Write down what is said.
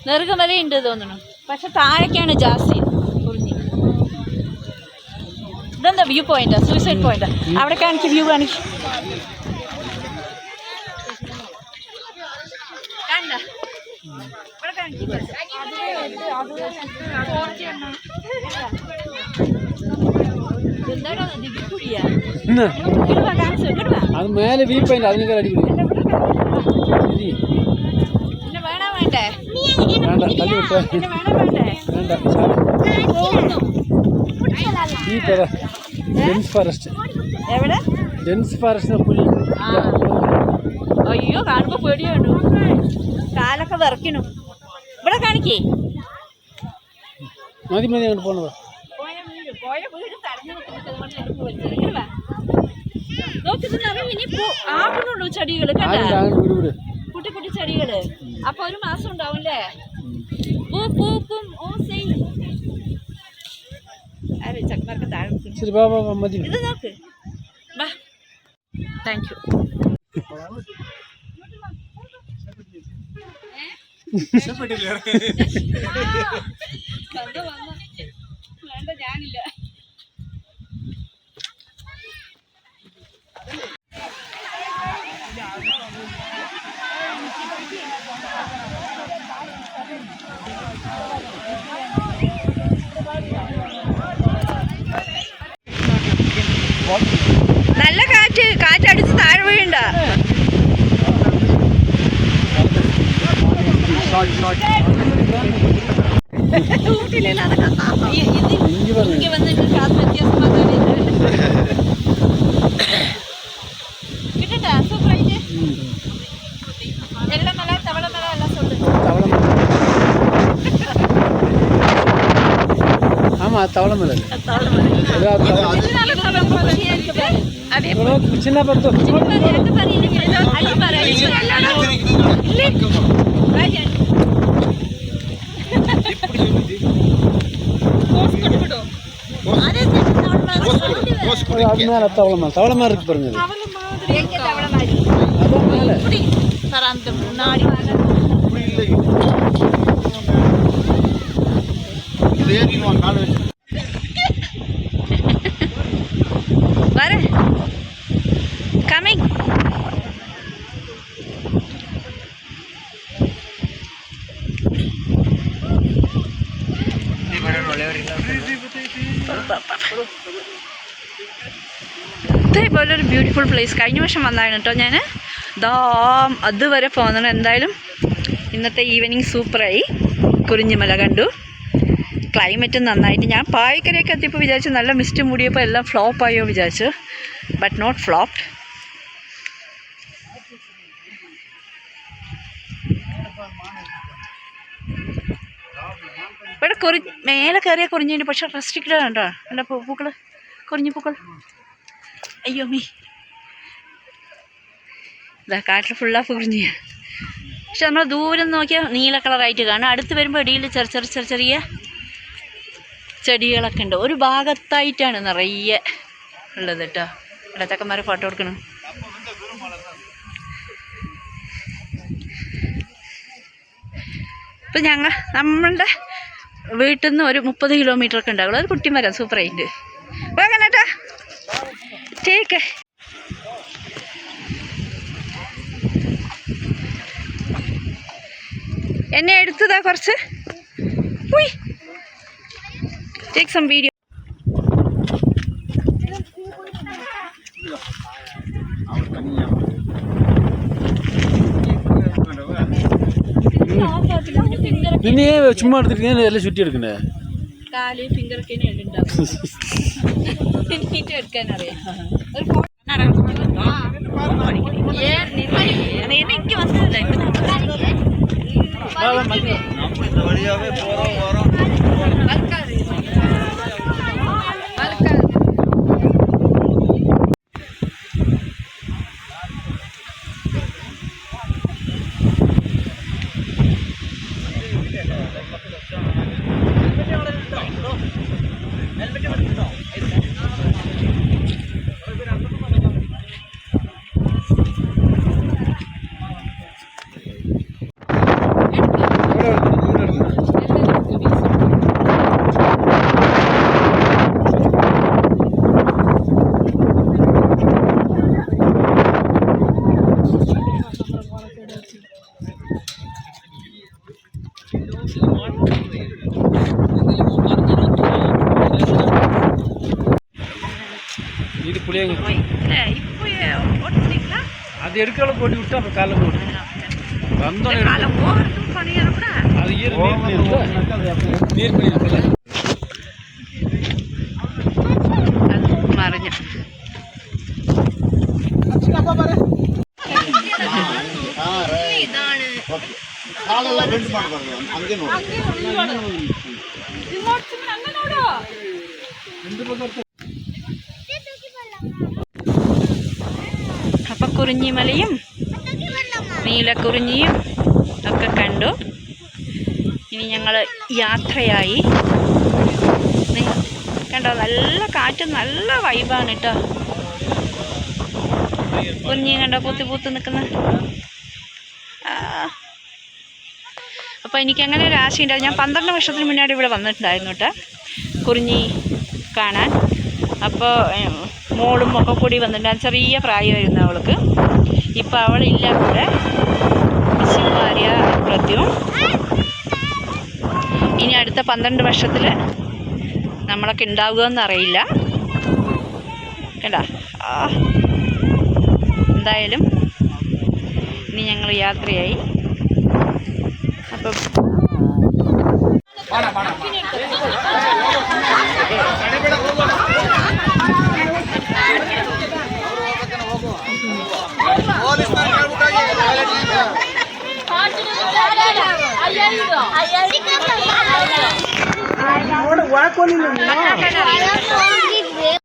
നെറുകമലയുണ്ട് തോന്നുന്നു, പക്ഷെ താഴേക്കാണ് ജാസ്തി കുറിഞ്ഞി. ഇതെന്താ വ്യൂ പോയിന്റ്, സൂയിസൈഡ് പോയിന്റ്. അവിടെ കാണിക്ക്, വ്യൂ കാണിക്ക്. അത് മേലെ വ്യൂ പോയിന്റ്, അതിനൊക്കെ അടിപൊളി. അയ്യോ, കാണുമ്പോ പേടിയുണ്ട്, കാലൊക്കെ വിറയ്ക്കണു. ഇവിടെ കാണിക്കേ. മതി മതി, അങ്ങോട്ട് പോണോ. ആകുന്നുള്ളൂ ചെടികള്, കുട്ടി കുട്ടി ചെടികള്. അപ്പൊ ഒരു മാസം ഉണ്ടാവുംല്ലേ. ചക്കമാർക്ക് താഴെ ഇത് നോക്ക്. Thank you. വേണ്ട, ഞാനില്ല. നല്ല കാറ്റ്, കാറ്റടിച്ച് താഴെ വീഴണ്ട. கிட்டடா சூப்பர் ஐடியா. எள்ளமல தவளமல எல்லாம் சொல்லு. ஆமா, தவளமல. அதே சின்ன பத்து. ரெண்டு பாரு, இல்ல அள்ளி பாரு, அள்ளி இல்ல. ராஜன். போஸ் கொடுடோ. அதே அது மேல தவளமா இருக்கு பாருங்க. தவள மாதிரி அதான் மேல சராந்த முன்னாடி வர கமிங். ഇതേപോലൊരു ബ്യൂട്ടിഫുൾ പ്ലേസ് കഴിഞ്ഞ വർഷം വന്നതാണ് കേട്ടോ ഞാൻ. അതുവരെ പോകുന്നത്. എന്തായാലും ഇന്നത്തെ ഈവനിങ് സൂപ്പറായി. കുറിഞ്ഞിമല കണ്ടു, ക്ലൈമറ്റ് നന്നായിട്ട്. ഞാൻ പായക്കരയൊക്കെ എത്തിയപ്പോൾ വിചാരിച്ചു നല്ല മിസ്റ്റ് മൂടിയപ്പോൾ എല്ലാം ഫ്ലോപ്പായോ വിചാരിച്ചു. But not flopped. ഇവിടെ മേലെ കയറിയ കുറിഞ്ഞിട്ട്, പക്ഷെ റെസ്ട്രിക്റ്റഡ് ആണ് കേട്ടോ. എൻ്റെ പൂക്കൾ, കുറിഞ്ഞി പൂക്കൾ. അയ്യോ മീ, ഇതാ കാട്ടിൽ ഫുള്ളാ കുറിഞ്ഞിയ. പക്ഷെ നമ്മൾ ദൂരം നോക്കിയാൽ നീല കളറായിട്ട് കാണും. അടുത്ത് വരുമ്പോൾ ഇടയിൽ ചെറിയ ചെടികളൊക്കെ ഉണ്ട്. ഒരു ഭാഗത്തായിട്ടാണ് നിറയെ ഉള്ളത് കേട്ടോ. ഇടത്തക്കന്മാരെ ഫോട്ടോ എടുക്കണം. ഇപ്പം നമ്മളുടെ വീട്ടിൽ നിന്ന് ഒരു 30 കിലോമീറ്ററൊക്കെ ഉണ്ടാവുള്ളൂ. ഒരു കുട്ടിമരം സൂപ്പറായിട്ട്. വേഗനേട്ടാ ടേക്ക്. എന്നെ എടുത്തതാ കുറച്ച്. Take some video. പിന്നെ ചുമ്മാ എടുത്തിട്ട് എല്ലാം ചുറ്റി എടുക്കണ്ടേ? കാല് ഫിംഗറൊക്കെ ഉണ്ടാവും. എടുക്കാനറിയാം. എനിക്ക് മനസ്സിലായില്ല. இப்படியே ஓட்டுறீங்களா? அது எடுக்கலாம் போட்டு விட்டு அப்புறம் காலை போட்டு வந்தோம் காலை போகிறதும் பண்ணிடணும் கூட. அது நீர் பண்ணி അത് മറിഞ്ഞു. അപ്പൊ കുറിഞ്ഞിമലയും നീലക്കുറിഞ്ഞിയും ഒക്കെ കണ്ടു. ഇനി ഞങ്ങൾ യാത്രയായി. നിങ്ങൾ കണ്ടോ, നല്ല കാറ്റും നല്ല വൈബാണ് കേട്ടോ. കുറിഞ്ഞിയും കണ്ടോ പൂത്തി പൂത്ത് നിൽക്കുന്ന. അപ്പോൾ എനിക്കങ്ങനെ ഒരു ആശയുണ്ടായിരുന്നു. ഞാൻ 12 വർഷത്തിന് മുന്നാടി ഇവിടെ വന്നിട്ടുണ്ടായിരുന്നു കേട്ടോ കുറിഞ്ഞി കാണാൻ. അപ്പോൾ മോളും ഒക്കെ കൂടി വന്നിട്ടുണ്ടായിരുന്നു. ചെറിയ പ്രായമായിരുന്നു അവൾക്ക്. ഇപ്പോൾ അവളില്ല കൂടെ. ഭാര്യ പ്രത്യേകം. ഇനി അടുത്ത 12 വർഷത്തിൽ നമ്മളൊക്കെ ഉണ്ടാവുകയെന്ന് അറിയില്ല. കേട്ടാ, എന്തായാലും ഇനി ഞങ്ങൾ യാത്രയായി. അപ്പം ವಾಕೋಲಿಲ್ಲ